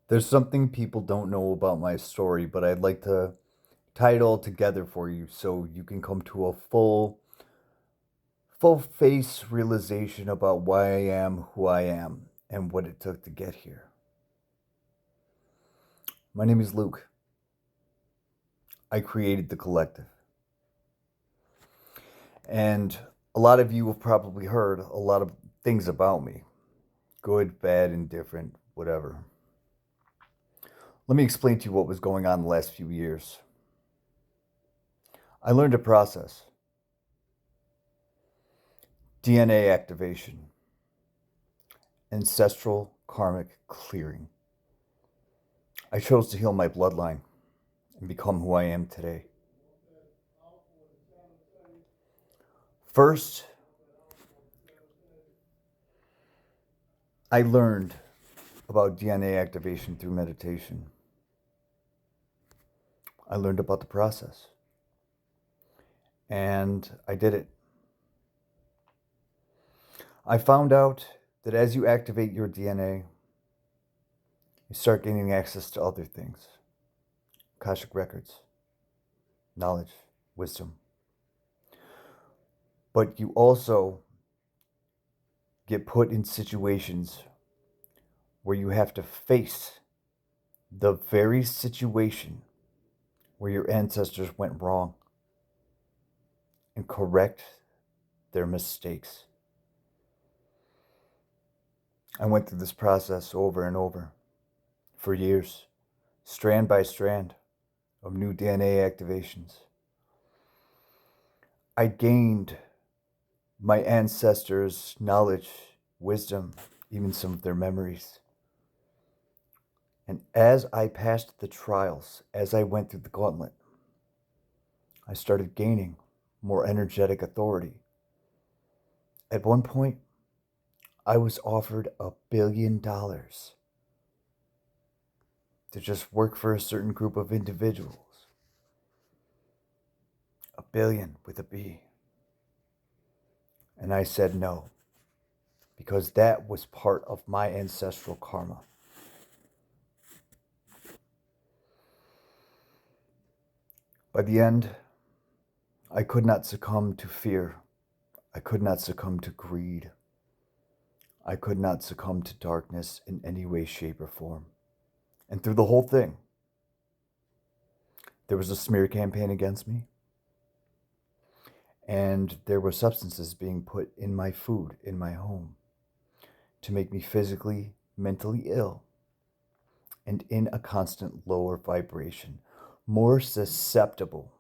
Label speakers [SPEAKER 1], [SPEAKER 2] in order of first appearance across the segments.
[SPEAKER 1] There's something people don't know about my story, but I'd like to tie it all together for you so you can come to a full face realization about why I am who I am and what it took to get here. My name is Luke. I created the collective. And a lot of you have probably heard a lot of things about me, good, bad, indifferent, whatever. Let me explain to you what was going on the last few years. I learned a process: DNA activation, ancestral karmic clearing. I chose to heal my bloodline and become who I am today. First, I learned about DNA activation through meditation. I learned about the process and I did it. I found out that as you activate your DNA, you start gaining access to other things: Akashic records, knowledge, wisdom. But you also get put in situations where you have to face the very situation where your ancestors went wrong and correct their mistakes. I went through this process over and over for years, strand by strand of new DNA activations. I gained my ancestors' knowledge, wisdom, even some of their memories. And as I passed the trials, as I went through the gauntlet, I started gaining more energetic authority. At one point, I was offered $1 billion to just work for a certain group of individuals. A billion with a B. And I said no, because that was part of my ancestral karma. By the end, I could not succumb to fear. I could not succumb to greed. I could not succumb to darkness in any way, shape, or form. And through the whole thing, there was a smear campaign against me, and there were substances being put in my food in my home to make me physically, mentally ill, and in a constant lower vibration, more susceptible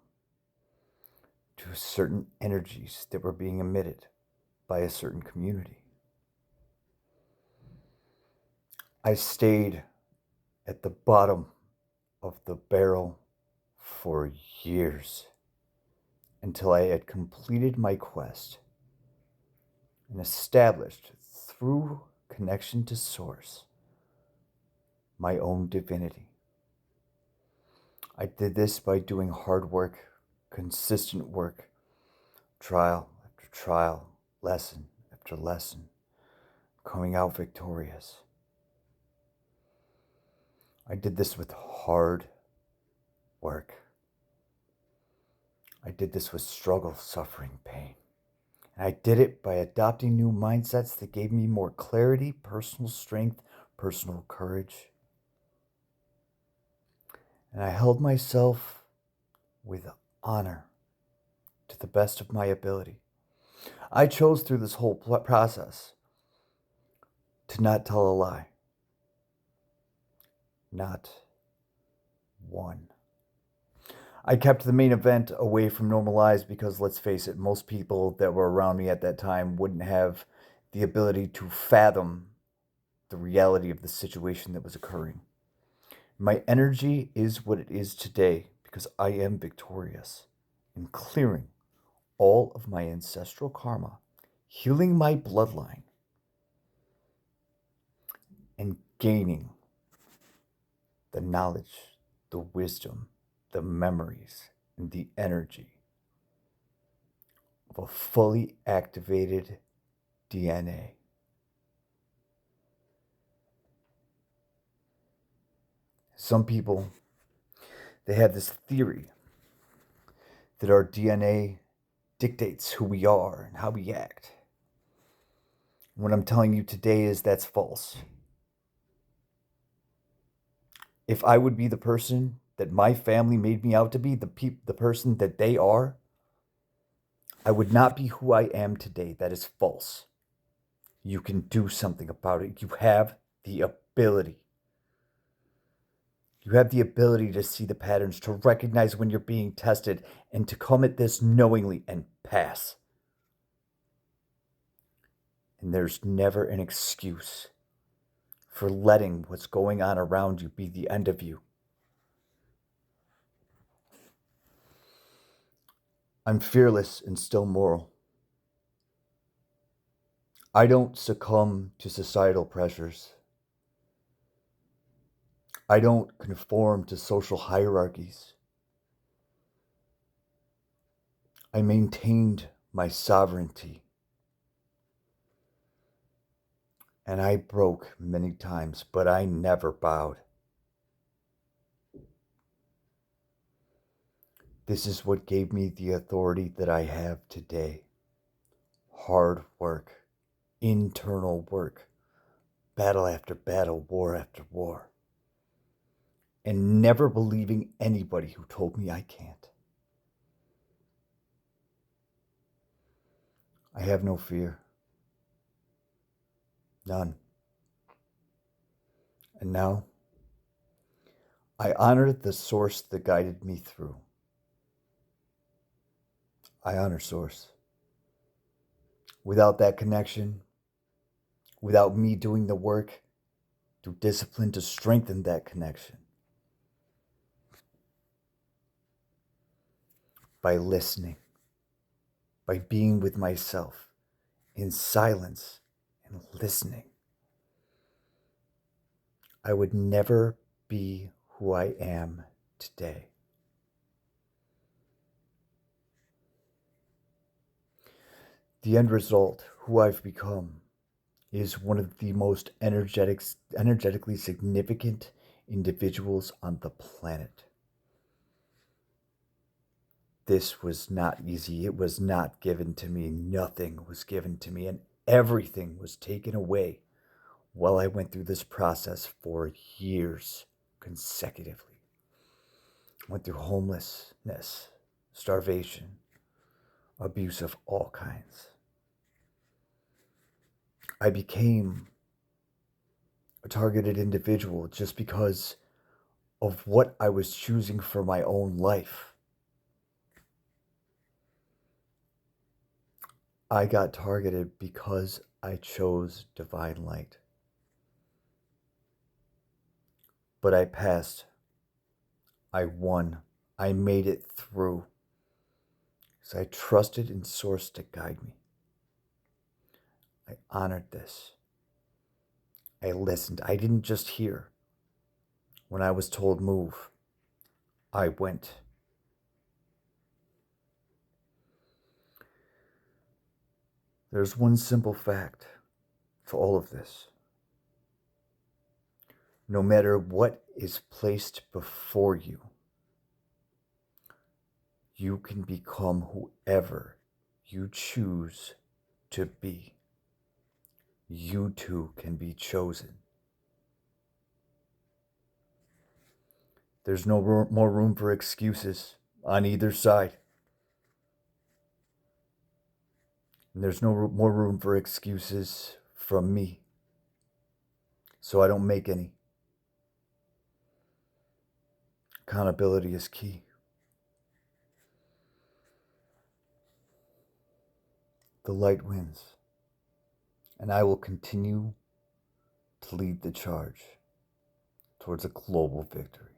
[SPEAKER 1] to certain energies that were being emitted by a certain community. I stayed at the bottom of the barrel for years until I had completed my quest and established, through connection to Source, my own divinity. I did this by doing hard work, consistent work, trial after trial, lesson after lesson, coming out victorious. I did this with hard work. I did this with struggle, suffering, pain. And I did it by adopting new mindsets that gave me more clarity, personal strength, personal courage. And I held myself with honor to the best of my ability. I chose through this whole process to not tell a lie. Not one. I kept the main event away from normal eyes because, let's face it, most people that were around me at that time wouldn't have the ability to fathom the reality of the situation that was occurring. My energy is what it is today because I am victorious in clearing all of my ancestral karma, healing my bloodline, and gaining the knowledge, the wisdom, the memories, and the energy of a fully activated DNA. Some people, they have this theory that our DNA dictates who we are and how we act. What I'm telling you today is that's false. If I would be the person that my family made me out to be, the person that they are, I would not be who I am today. That is false. You can do something about it. You have the ability. You have the ability to see the patterns, to recognize when you're being tested, and to come at this knowingly and pass. And there's never an excuse for letting what's going on around you be the end of you. I'm fearless and still moral. I don't succumb to societal pressures. I don't conform to social hierarchies. I maintained my sovereignty. And I broke many times, but I never bowed. This is what gave me the authority that I have today. Hard work, internal work, battle after battle, war after war, and never believing anybody who told me I can't. I have no fear. None. And now, I honor the source that guided me through. I honor source. Without that connection, without me doing the work through discipline to strengthen that connection, by listening, by being with myself in silence and listening, I would never be who I am today. The end result, who I've become, is one of the most energetically significant individuals on the planet. This was not easy. It was not given to me. Nothing was given to me, and everything was taken away while I went through this process for years consecutively. I went through homelessness, starvation, abuse of all kinds. I became a targeted individual just because of what I was choosing for my own life. I got targeted because I chose divine light. But I passed. I won. I made it through. Because I trusted in Source to guide me. I honored this. I listened. I didn't just hear. When I was told move, I went. There's one simple fact to all of this. No matter what is placed before you, you can become whoever you choose to be. You too can be chosen. There's no more room for excuses on either side. And there's no more room for excuses from me. So I don't make any. Accountability is key. The light wins. And I will continue to lead the charge towards a global victory.